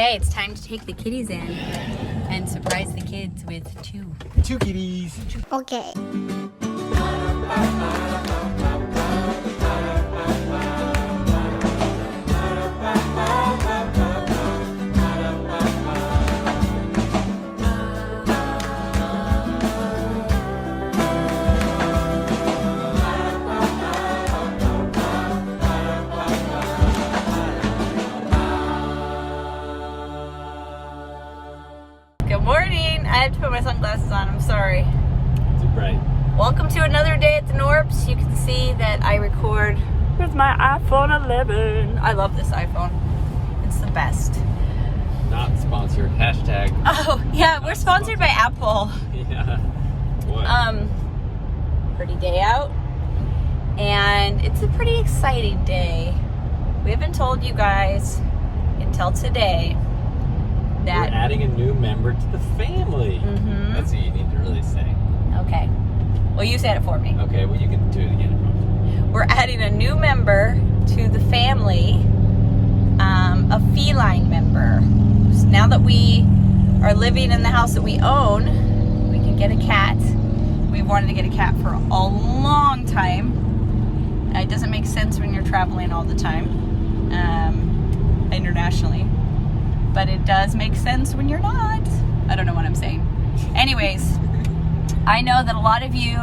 Okay, it's time to take the kitties in and surprise the kids with two kitties. Okay. Good morning. I have to put my sunglasses on. I'm sorry. Too bright. Welcome to another day at the Knorps. You can see that I record with my iPhone 11. I love this iPhone. It's the best. Not sponsored. Hashtag. Oh, yeah, we're sponsored by Apple. Yeah. What? Pretty day out. And it's a pretty exciting day. We haven't told you guys until today that we're adding a new member to the family. Mm-hmm. That's what you need to really say. Okay. Well, you said it for me. Okay, well you can do it again. We're adding a new member to the family, a feline member. So now that we are living in the house that we own, we can get a cat. We've wanted to get a cat for a long time. It doesn't make sense when you're traveling all the time, internationally. But it does make sense when you're not. I don't know what I'm saying. Anyways, I know that a lot of you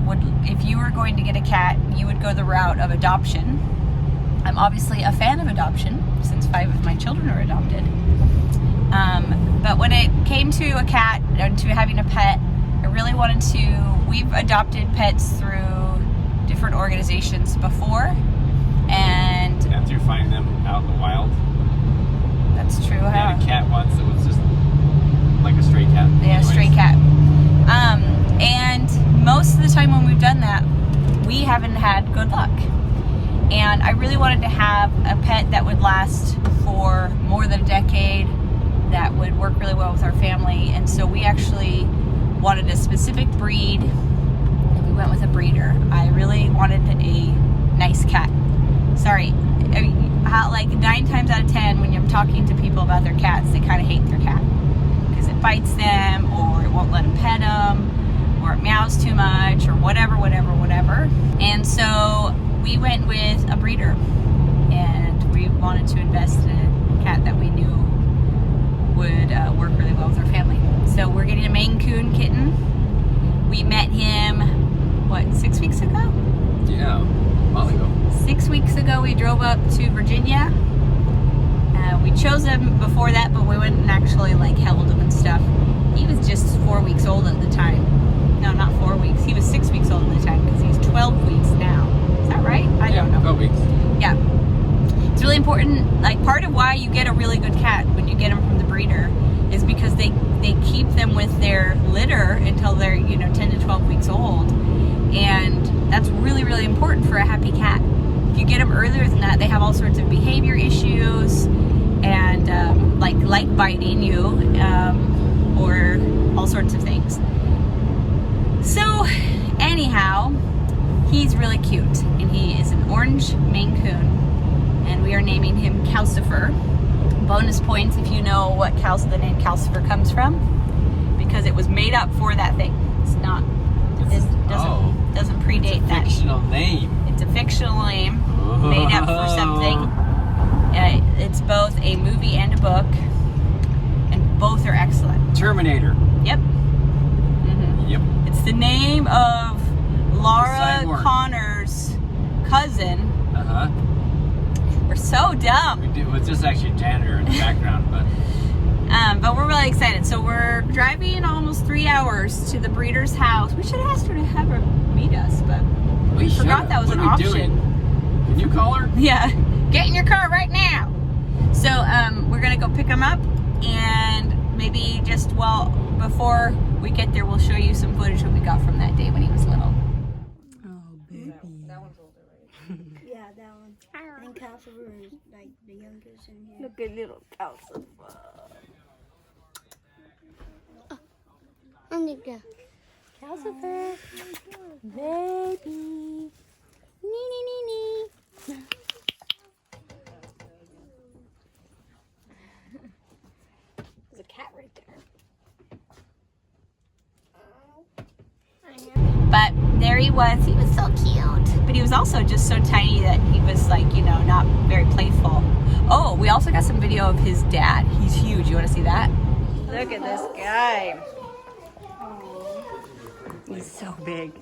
would, if you were going to get a cat, you would go the route of adoption. I'm obviously a fan of adoption since 5 of my children are adopted. But when it came to a cat and to having a pet, I really wanted to, we've adopted pets through different organizations before. And through finding them out in the wild. That's true. I had a cat once that was just like a stray cat. Yeah, a stray cat. And most of the time when we've done that, we haven't had good luck. And I really wanted to have a pet that would last for more than a decade, that would work really well with our family. And so we actually wanted a specific breed, and we went with a breeder. I really wanted a nice cat. Sorry. Like 9 times out of 10 when you're talking to people about their cats, they kind of hate their cat because it bites them, or it won't let them pet them, or it meows too much, or whatever. And so we went with a breeder, and we wanted to invest in a cat that we knew would work really well with our family. So we're getting a Maine coon kitten. We met him, what, 6 weeks ago? Yeah, a while ago. 6 weeks ago, we drove up to Virginia. We chose him before that, but we went and actually held him and stuff. He was just 4 weeks old at the time. No, not 4 weeks. He was 6 weeks old at the time because he's 12 weeks now. Is that right? I don't know. 12 weeks. Yeah. It's really important. Part of why you get a really good cat when you get them from the breeder is because they keep them with their litter until they're 10 to 12 weeks old, and that's really, really important for a happy cat. If you get them earlier than that, they have all sorts of behavior issues, and like biting you, or all sorts of things. So anyhow, he's really cute, and he is an orange Maine Coon, and we are naming him Calcifer. Bonus points if you know what the name Calcifer comes from, because it was made up for that thing. It's not. It doesn't predate it's a that. Fictional name. It's a fictional name made up for something. It's both a movie and a book, and both are excellent. Terminator. Yep. Mm-hmm. Yep. It's the name of Laura Connor's cousin. Uh-huh. We're so dumb. It's just actually a janitor in the background, but we're really excited. So we're driving almost 3 hours to the breeder's house. We should have asked her to have her meet us, but we forgot that was an option. Can you call her? Yeah. Get in your car right now. So we're gonna go pick him up, and maybe before we get there, we'll show you some footage that we got from that day when he was little. Oh, baby. That one's older, right? Yeah, that one. I think Calcifer is the youngest in here. Look at little Calcifer. Calcifer, baby. Nee. there he was. He was so cute. But he was also just so tiny that he was like, you know, not very playful. Oh, we also got some video of his dad. He's huge. You want to see that? Look at this guy. He's so big.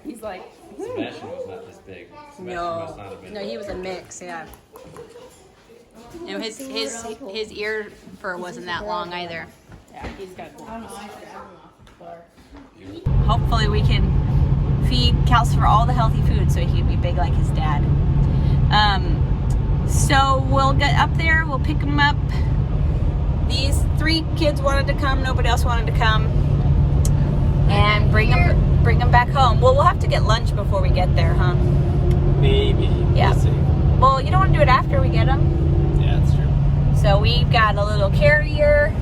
He's like, Sebastian was not this big. Sebastian must not have been. No, he was a mix, yeah. You know, his ear fur wasn't that long either. Yeah, he's got. Hopefully, we can feed Calcifer all the healthy food so he can be big like his dad. So we'll get up there. We'll pick him up. These 3 kids wanted to come. Nobody else wanted to come, and bring them back home. Well, we'll have to get lunch before we get there, huh? Maybe. Yeah. We'll see. Well, you don't want to do it after we get them. Yeah, that's true. So we've got a little carrier,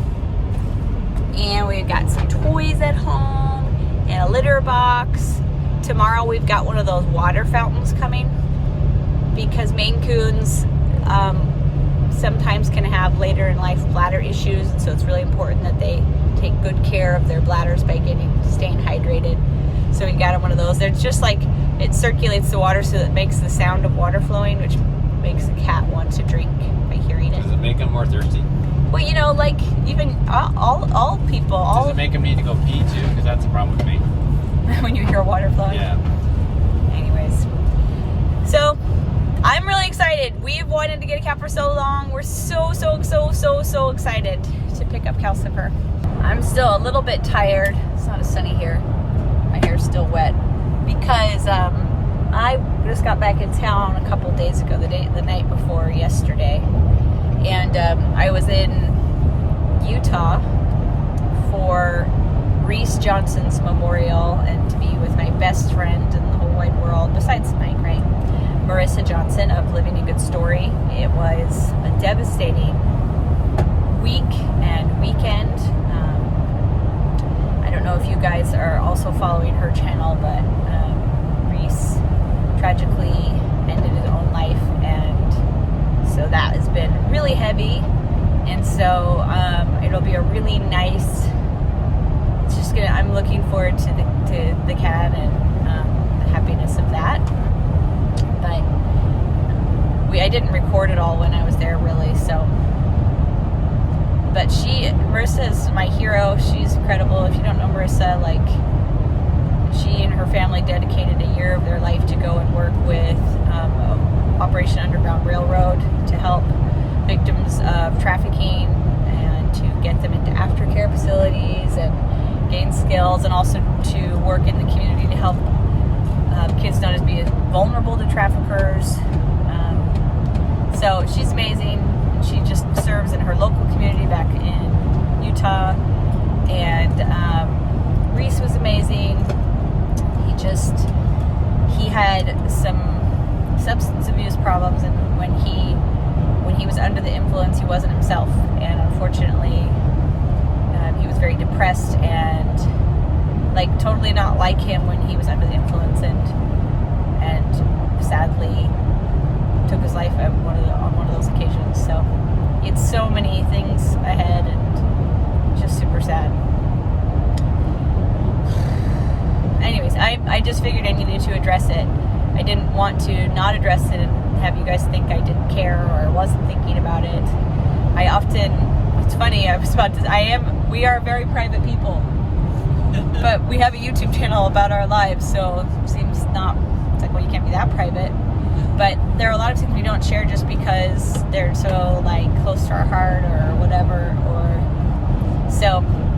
and we've got some toys at home, and a litter box. Tomorrow we've got one of those water fountains coming, because Maine coons sometimes can have later in life bladder issues, and so it's really important that they take good care of their bladders by staying hydrated. So we got them one of those. They're just like, it circulates the water so that it makes the sound of water flowing, which makes the cat want to drink by hearing it. Does it make them more thirsty? Well, you know, like even all people. Does it make them need to go pee too? Because that's a problem with me. When you hear water flowing. Yeah. Anyways, so I'm really excited. We've wanted to get a cat for so long. We're so excited to pick up Calcifer. I'm still a little bit tired. It's not as sunny here. My hair's still wet because I just got back in town a couple days ago, the night before yesterday, and I was in Utah for Reese Johnson's memorial and to be with my best friend in the whole wide world, besides Mike, right? Marissa Johnson of Living a Good Story. It was a devastating week and weekend. I don't know if you guys are also following her channel, but Reese tragically ended his own life, and so that has been really heavy. And so it'll be a really nice. It's just gonna. I'm looking forward to the cat and the happiness of that. But I didn't record it all when I was there, really. So, but Marissa is my hero. She's incredible. If you don't know Marissa, like, she and her family dedicated a year of their life to go and work with Operation Underground Railroad to help victims of trafficking and to get them into aftercare facilities and gain skills, and also to work in the community to help kids not as be vulnerable to traffickers. So she's amazing. She just serves in her local community back in Utah. And Reese was amazing. He had some substance abuse problems, and when he was under the influence, he wasn't himself. And unfortunately, he was very depressed and like totally not like him when he was under the influence, and sadly took his life on one of those occasions. So it's so many things ahead, and just super sad. Anyways, I just figured I needed to address it. I didn't want to not address it and have you guys think I didn't care or wasn't thinking about it. It's funny, we are very private people, but we have a YouTube channel about our lives, so it seems it's like, well, you can't be that private. But there are a lot of things we don't share just because they're so like close to our heart or whatever,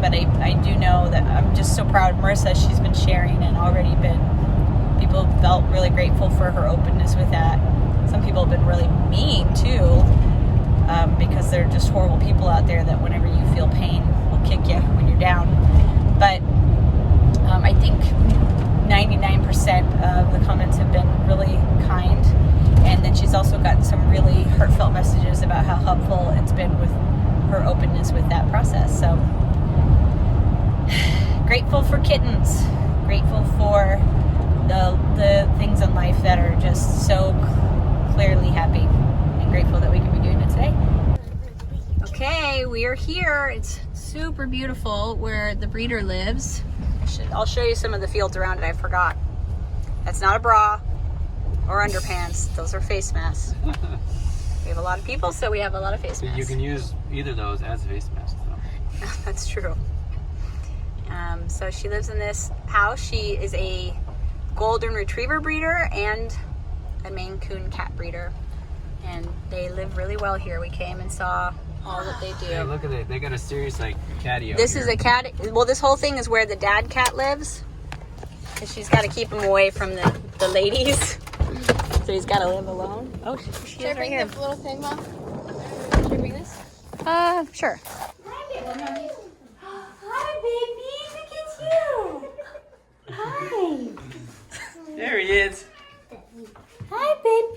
but I do know that I'm just so proud of Marissa. She's been sharing and already people felt really grateful for her openness with that. Some people have been really mean too, because they're just horrible people out there that whenever you feel pain will kick you when you're down. But I think 99% of the comments have been really kind, and then she's also gotten some really heartfelt messages about how helpful it's been with her openness with that process. So grateful for kittens, grateful for the things in life that are just so clearly happy, and grateful that we can be doing it today. Okay, we are here. It's super beautiful where the breeder lives. I'll show you some of the fields around it. I forgot. That's not a bra or underpants. Those are face masks. We have a lot of people, so we have a lot of face masks. You can use either of those as face masks, though. That's true. So she lives in this house. She is a golden retriever breeder and a Maine Coon cat breeder. And they live really well here. We came and saw all that they do. Hey, look at it. They got a serious, like, catty out This here. is a cat. Well, this whole thing is where the dad cat lives. Because she's got to keep him away from the ladies. So he's got to live alone. Oh, she Should I is right bring here. the little thing, Mom? Should I bring this? Sure. Hi, baby. Look at you. Hi. There he is. Hi, baby.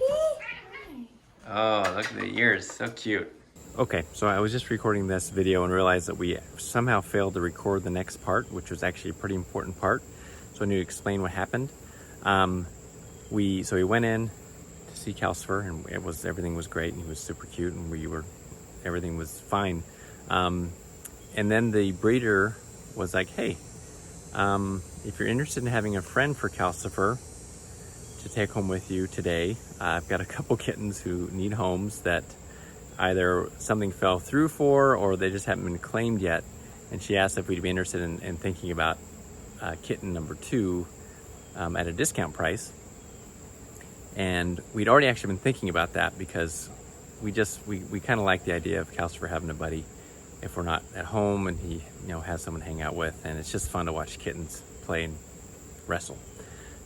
Oh, look at the ears. So cute. Okay, so I was just recording this video and realized that we somehow failed to record the next part, which was actually a pretty important part. So I need to explain what happened. So we went in to see Calcifer, and everything was great, and he was super cute, and everything was fine. And then the breeder was like, hey, if you're interested in having a friend for Calcifer to take home with you today, I've got a couple kittens who need homes that either something fell through for or they just haven't been claimed yet. And she asked if we'd be interested in thinking about kitten number 2 at a discount price. And we'd already actually been thinking about that because we kind of like the idea of Calcifer having a buddy if we're not at home and he has someone to hang out with, and it's just fun to watch kittens play and wrestle.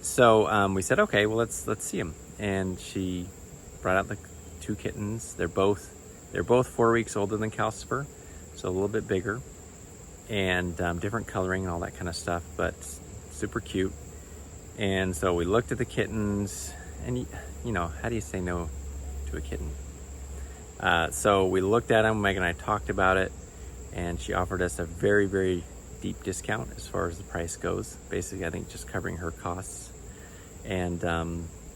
So we said, okay, well let's see them. And she brought out the 2 kittens. They're both 4 weeks older than Calcifer, so a little bit bigger, and different coloring and all that kind of stuff, but super cute. And so we looked at the kittens, and how do you say no to a kitten? So we looked at them. Megan and I talked about it, and she offered us a very, very deep discount as far as the price goes. Basically, I think just covering her costs. And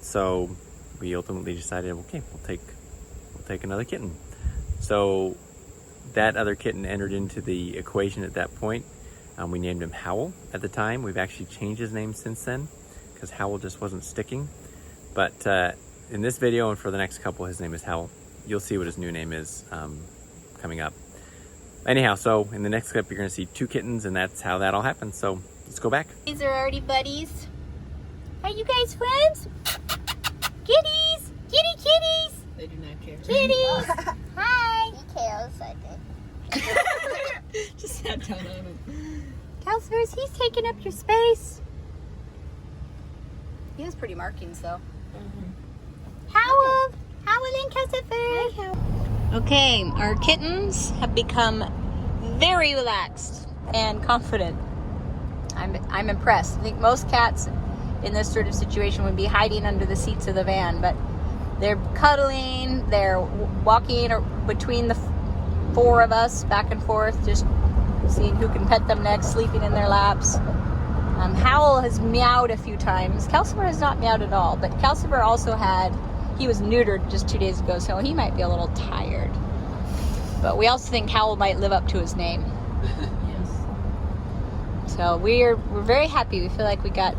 so we ultimately decided, okay, we'll take another kitten. So that other kitten entered into the equation at that point. We named him Howl at the time. We've actually changed his name since then because Howl just wasn't sticking. But in this video and for the next couple, his name is Howl. You'll see what his new name is coming up. Anyhow, so in the next clip, you're going to see 2 kittens, and that's how that all happened. So let's go back. These are already buddies. Are you guys friends? Kitties! Kitties! They do not care. Kitties! Hi! He cares, I think. Just sat down on him. Calcifer, he's taking up your space. He has pretty markings, though. Howl and Calcifer. Okay, our kittens have become very relaxed and confident. I'm impressed. I think most cats in this sort of situation would be hiding under the seats of the van, but they're cuddling, they're walking between the 4 of us back and forth, just seeing who can pet them next, sleeping in their laps. Howl has meowed a few times. Calcifer has not meowed at all, but Calcifer also he was neutered just 2 days ago, so he might be a little tired. But we also think Howl might live up to his name. Yes. So we're very happy. We feel like we got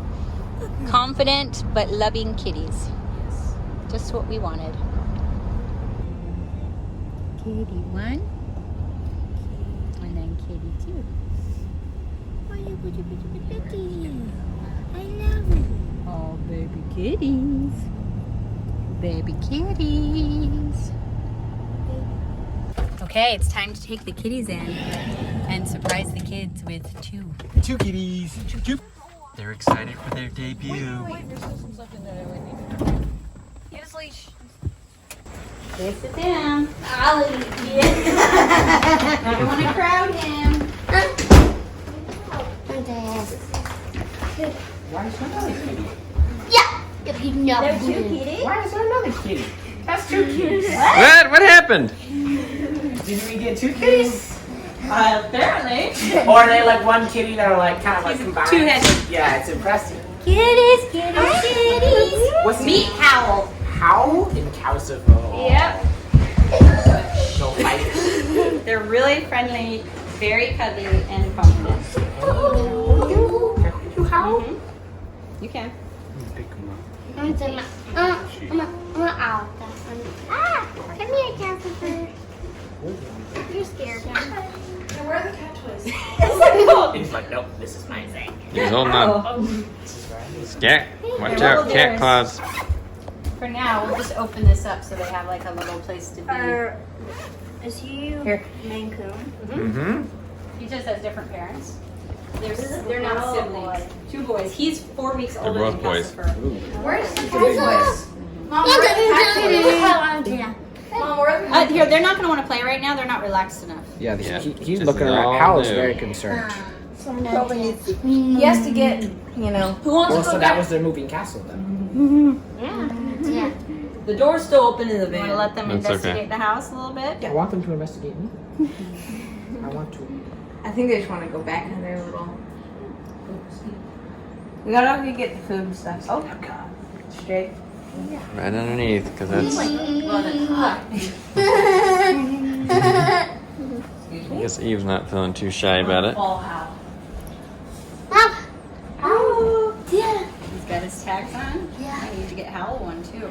confident but loving kitties. Yes. Just what we wanted. Kitty 1. And then kitty 2. I love it. Oh, baby kitties. Baby kitties. Okay, it's time to take the kitties in and surprise the kids with 2. 2 kitties. They're excited for their debut. There's still some stuff in there that we need. Get his leash. Okay, sit down. I'll eat it. I don't want to crowd him. Why is there another kitty? Yeah. If you know. There's 2 kitties? Why is there another kitty? That's 2 kitties. What? What happened? Did we get 2 kitties? Apparently. Or are they like one kitty that are like kind of like combined? 2-headed. Yeah, it's impressive. Kitties, kitties, kitties. What's Meet Howl. Howl and Calcifer. Yep. No fight. They're really friendly very cuddly and confident. You howl? You can. I'm gonna out that one. Ah! Come here, Casper. You're scared. He's like, nope, this is my thing. He's holding on. Cat, watch out, cat claws. For now, we'll just open this up so they have like a little place to be. Is he Here. Maine coon? Mm-hmm. He just has different parents. They're not siblings. Two boys. He's 4 weeks older both than boys. Casper. Where's the Mom, Here, they're not going to want to play right now. They're not relaxed enough. Yeah, Yeah. he's This looking is all around. Howl's new. very concerned. He has to get, you know. Who wants Well, to so go that back? was their moving castle then. Yeah. The door's still open in the You want to van. let them That's investigate okay. the house a little bit? Yeah, I want them to investigate me. I want to. I think they just want to go back in their little. We gotta go get the food and stuff. Oh, God. Straight. Right underneath, because that's. I guess Eve's not feeling too shy about it. Fall house. Oh, yeah. He's got his tags on. Yeah. I need to get Howell one too.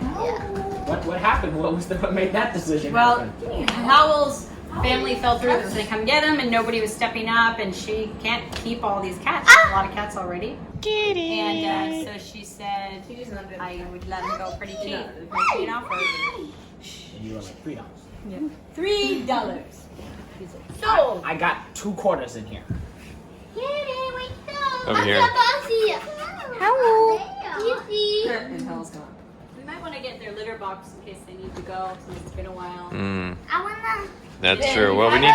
What happened? What made that decision Well, happen? Howell's family fell through. They was gonna come get him, and nobody was stepping up, and she can't keep all these cats. There's a lot of cats already. Kitty. And so she said I would let him go pretty cheap. Making an offer. And you were like $3. $3. So. I got 2 quarters in here. Kitty, wake up. Over here. Hello. Kitty. And Howell's gone. We might want to get their litter box in case they need to go since it's been a while. Mm, I wanna. that's true. Well, we need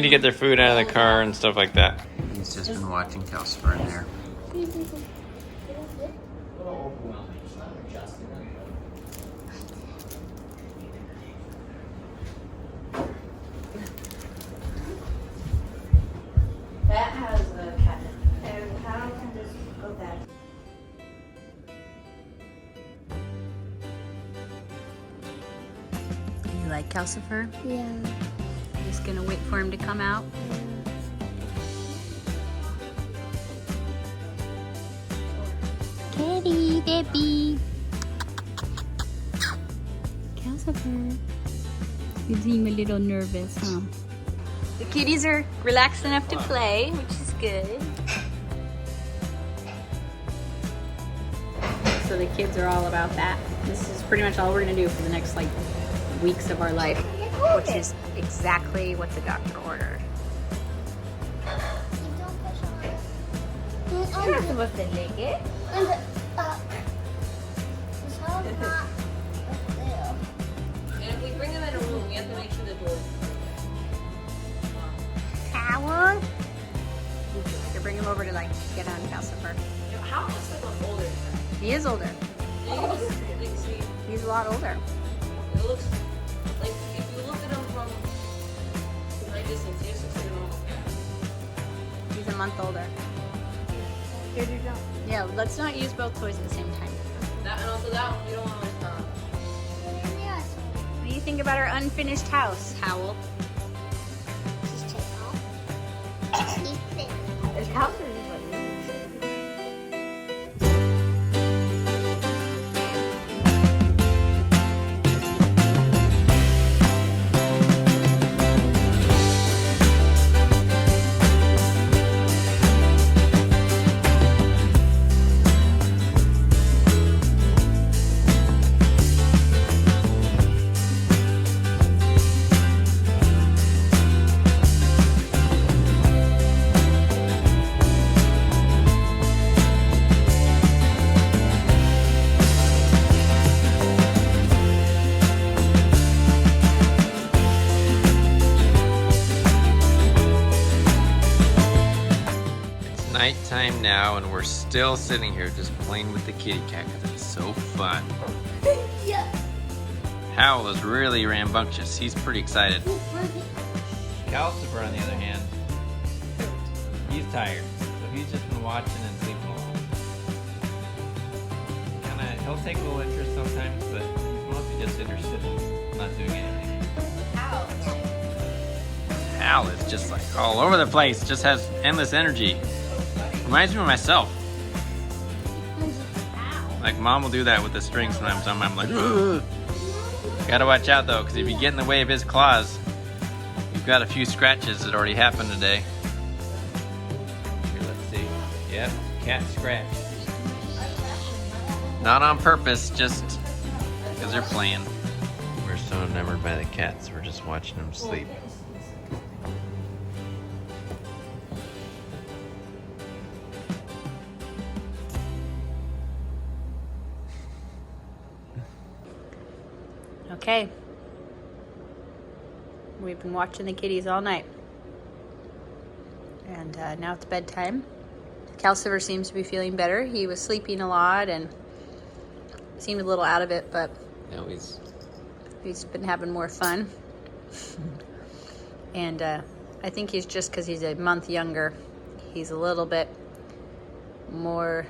to get their food out of the car and stuff like that. He's just been watching Calcifer in there. That has a cat. And how can this go back? You like Calcifer? Yeah. I'm just gonna wait for him to come out. Kitty, baby. Calcifer. You seem a little nervous, huh? The kitties are relaxed enough to play, which is good. So the kids are all about that. This is pretty much all we're gonna do for the next like weeks of our life, which is exactly what the doctor ordered. You're not supposed to lick it. And if we bring them in a room, we have to make sure the door's Towel. To bring him over to like get on Calcifer. How looks like I'm older than that? He is older. And you can just, like, see, He's a lot older. it looks like if you look at him from my distance, he looks like a normal cat. He's a month older. Yeah, let's not use both toys at the same time. That, and also that one, we don't want to What do you think about our unfinished house, Howell? Just take off. There's houses. Nighttime now, and we're still sitting here just playing with the kitty cat because it's so fun. Yeah. Howell is really rambunctious. He's pretty excited. Calcifer, on the other hand, he's tired, so he's just been watching and sleeping along. He'll take a little interest sometimes, but he's mostly just interested in not doing anything. Al is just like all over the place, just has endless energy. Reminds me of myself. Like mom will do that with the string sometimes. I'm like, ugh. Gotta watch out though, because if you get in the way of his claws, you've got a few scratches that already happened today. Here, let's see. Yep, cat scratch. Not on purpose, just because they're playing. We're so enamored by the cats, we're just watching them sleep. Okay. We've been watching the kitties all night. And now it's bedtime. Calcifer seems to be feeling better. He was sleeping a lot and seemed a little out of it, but Now he's been having more fun. And I think he's just because he's a month younger, he's a little bit more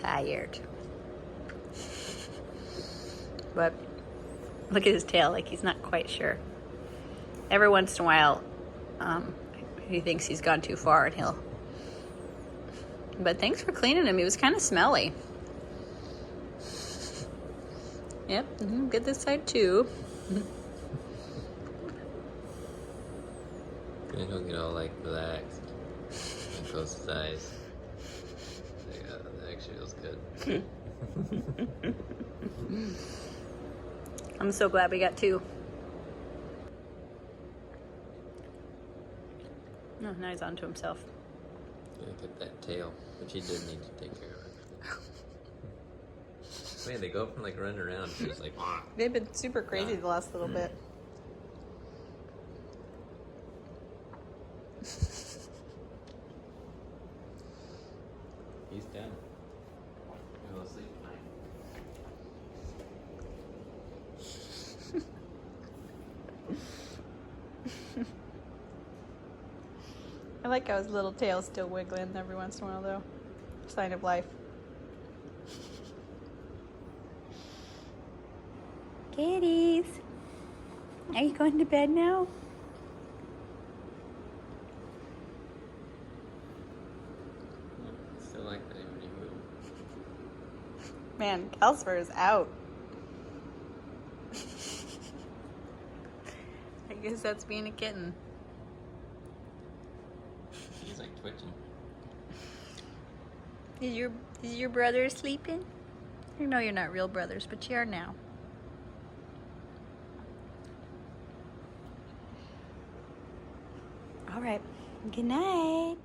tired. But look at his tail, like he's not quite sure. Every once in a while, he thinks he's gone too far and he'll... But thanks for cleaning him. He was kind of smelly. Yep, good this side too. and he'll get all like relaxed and close his eyes. Yeah, that actually feels good. I'm so glad we got two. No, now he's onto himself. Look at that tail, which he did need to take care of. Man, they go from like running around to just like. They've been super crazy the last little bit. He's done. Go to sleep tonight. I like how his little tail's still wiggling every once in a while, though. Sign of life. Kitties, are you going to bed now? Still like that when you move. Man, Calcifer is out. I guess that's being a kitten. He's like twitching. Is your brother sleeping? I know you're not real brothers, but you are now. All right. Good night.